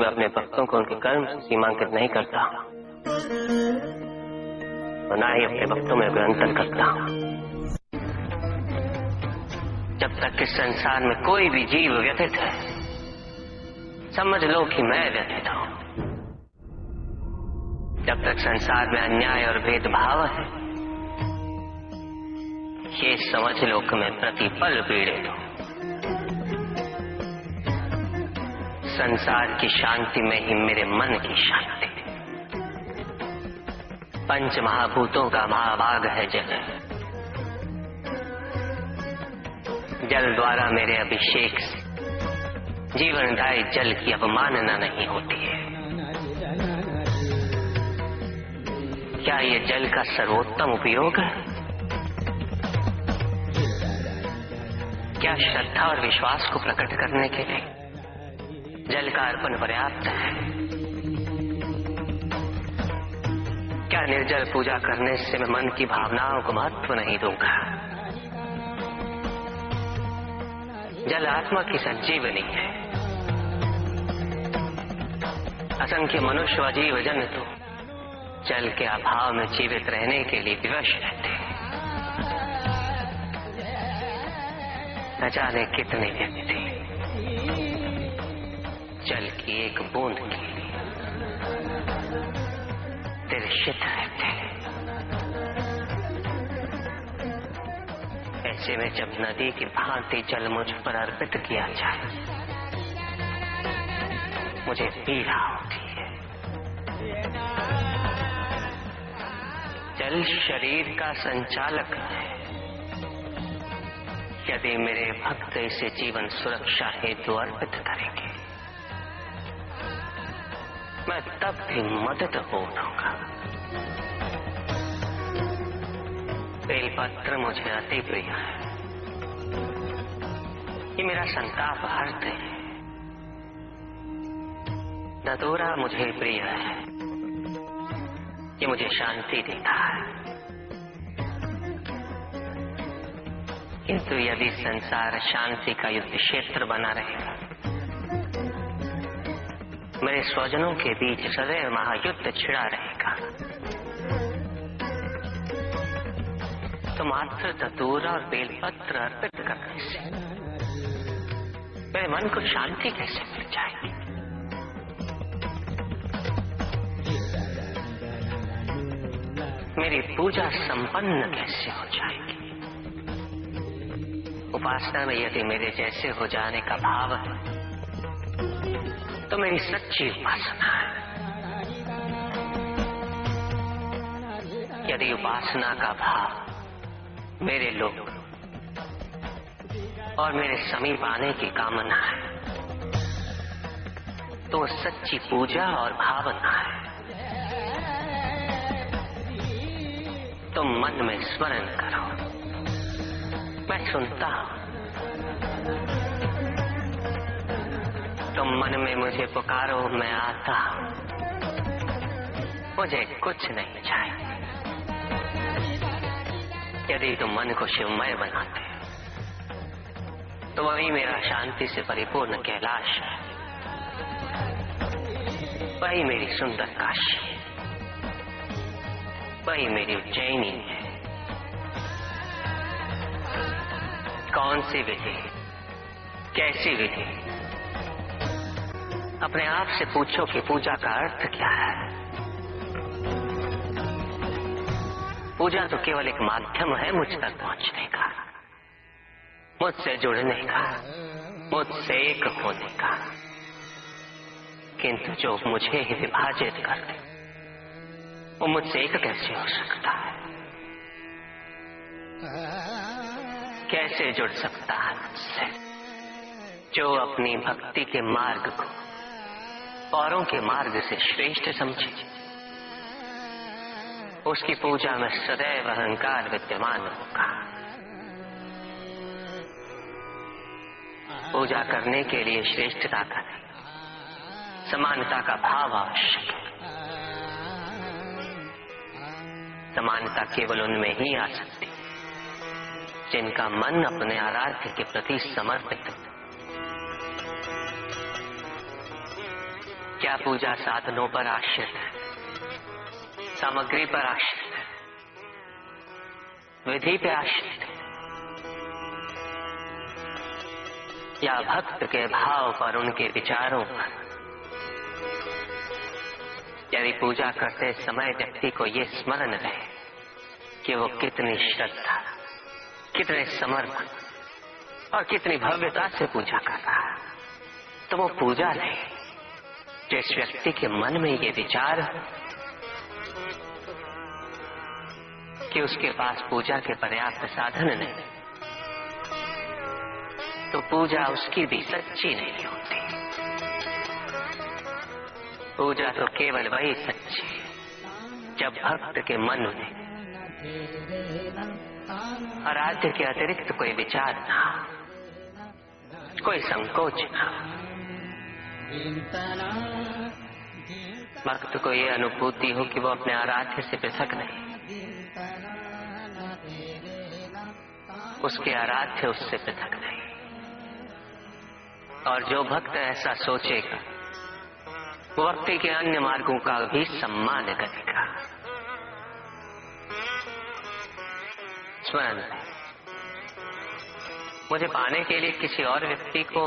मैं अपने भक्तों को उनके कर्म से सीमांकित नहीं करता और ना ही अपने भक्तों में कोई अंतर करता। जब तक इस संसार में कोई भी जीव व्यथित है, समझ लो कि मैं व्यथित हूं। जब तक संसार में अन्याय और भेदभाव है, ये समझ लो कि मैं प्रतिपल पीड़ित हूं। संसार की शांति में ही मेरे मन की शांति। पंच महाभूतों का महाभाग है जल। जल द्वारा मेरे अभिषेक से जीवनदायी जल की अवमानना नहीं होती है। क्या ये जल का सर्वोत्तम उपयोग है? क्या श्रद्धा और विश्वास को प्रकट करने के लिए जल का अर्पण पर्याप्त है? क्या निर्जल पूजा करने से मैं मन की भावनाओं को महत्व नहीं दूंगा? जल आत्मा की संजीवनी है। असंख्य मनुष्य व जीव जंतु जल के अभाव में जीवित रहने के लिए विवश रहते हैं। न जाने कितने व्यक्ति जल की एक बूंद के लिए तिरछित रहते हैं। ऐसे में जब नदी की भांति जल मुझ पर अर्पित किया जाए, मुझे पीड़ा होती है। जल शरीर का संचालक है। यदि मेरे भक्त इसे जीवन सुरक्षा हेतु अर्पित करेंगे, मैं तब भी मदद हो दूंगा। बेलपत्र मुझे अति प्रिय है। ये मेरा संताप हरते है। धतूरा मुझे प्रिय है। ये मुझे शांति देता है। किंतु यदि संसार शांति का युद्ध क्षेत्र बना रहेगा, मेरे स्वजनों के बीच सदैव महायुद्ध छिड़ा रहेगा, तो मात्र धतूरा और बेलपत्र अर्पित करने से मेरे मन को शांति कैसे मिल जाएगी? मेरी पूजा संपन्न कैसे हो जाएगी? उपासना में यदि मेरे जैसे हो जाने का भाव है, तो मेरी सच्ची उपासना है। यदि उपासना का भाव मेरे लोग और मेरे समीप आने की कामना है, तो सच्ची पूजा और भावना है। तुम मन में स्मरण करो, मैं सुनता हूं। तुम मन में मुझे पुकारो, मैं आता हूं। मुझे कुछ नहीं चाहिए। यदि तुम मन को शिवमय बनाते हो, तो वही मेरा शांति से परिपूर्ण कैलाश है। वही मेरी सुंदर काशी है। वही मेरी उज्जैनी है। कौन सी विधि, कैसी विधि? अपने आप से पूछो कि पूजा का अर्थ क्या है। पूजा तो केवल एक माध्यम है मुझ तक पहुंचने का, मुझसे जुड़ने का, मुझसे एक होने का। किंतु जो मुझे ही विभाजित कर दे, वो मुझसे एक कैसे हो सकता है? कैसे जुड़ सकता है मुझसे? जो अपनी भक्ति के मार्ग को औरों के मार्ग से श्रेष्ठ समझे, उसकी पूजा में सदैव अहंकार विद्यमान होगा। पूजा करने के लिए श्रेष्ठता का नहीं, समानता का भाव आवश्यक है। समानता केवल उनमें ही आ सकती है जिनका मन अपने आराध्य के प्रति समर्पित है। क्या पूजा साधनों पर आश्रित है, सामग्री पर आश्रित है, विधि पे आश्रित है, या भक्त के भाव पर, उनके विचारों पर? यदि पूजा करते समय व्यक्ति को ये स्मरण रहे कि वो कितनी श्रद्धा, कितने समर्पण और कितनी भव्यता से पूजा कर रहा है, तो वो पूजा नहीं। जिस व्यक्ति के मन में ये विचार कि उसके पास पूजा के पर्याप्त साधन नहीं, तो पूजा उसकी भी सच्ची नहीं होती। पूजा तो केवल वही सच्ची है जब भक्त के मन में आराध्य के अतिरिक्त कोई विचार ना, कोई संकोच ना। भक्त को ये अनुभूति हो कि वो अपने आराध्य से पृथक नहीं, उसके आराध्य उससे पृथक नहीं। और जो भक्त ऐसा सोचेगा वो भक्ति के अन्य मार्गों का भी सम्मान करेगा। स्मरण, मुझे पाने के लिए किसी और व्यक्ति को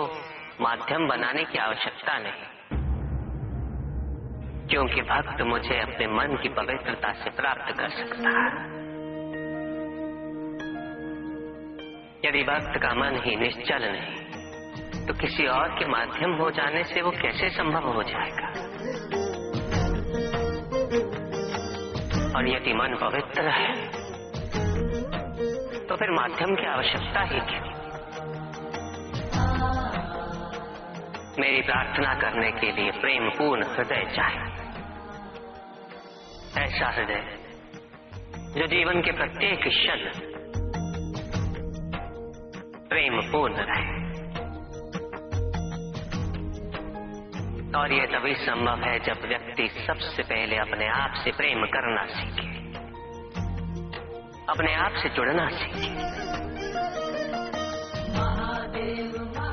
माध्यम बनाने की आवश्यकता नहीं, क्योंकि भक्त मुझे अपने मन की पवित्रता से प्राप्त कर सकता है। यदि भक्त का मन ही निश्चल नहीं, तो किसी और के माध्यम हो जाने से वो कैसे संभव हो जाएगा? और यदि मन पवित्र है तो फिर माध्यम की आवश्यकता ही क्या? मेरी प्रार्थना करने के लिए प्रेम पूर्ण हृदय चाहिए, ऐसा हृदय जो जीवन के प्रत्येक क्षण प्रेम पूर्ण रहे। और यह तभी संभव है जब व्यक्ति सबसे पहले अपने आप से प्रेम करना सीखे, अपने आप से जुड़ना सीखे।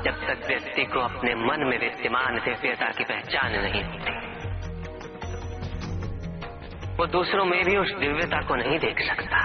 जब तक व्यक्ति को अपने मन में विद्यमान दिव्यता की पहचान नहीं होती, वो दूसरों में भी उस दिव्यता को नहीं देख सकता।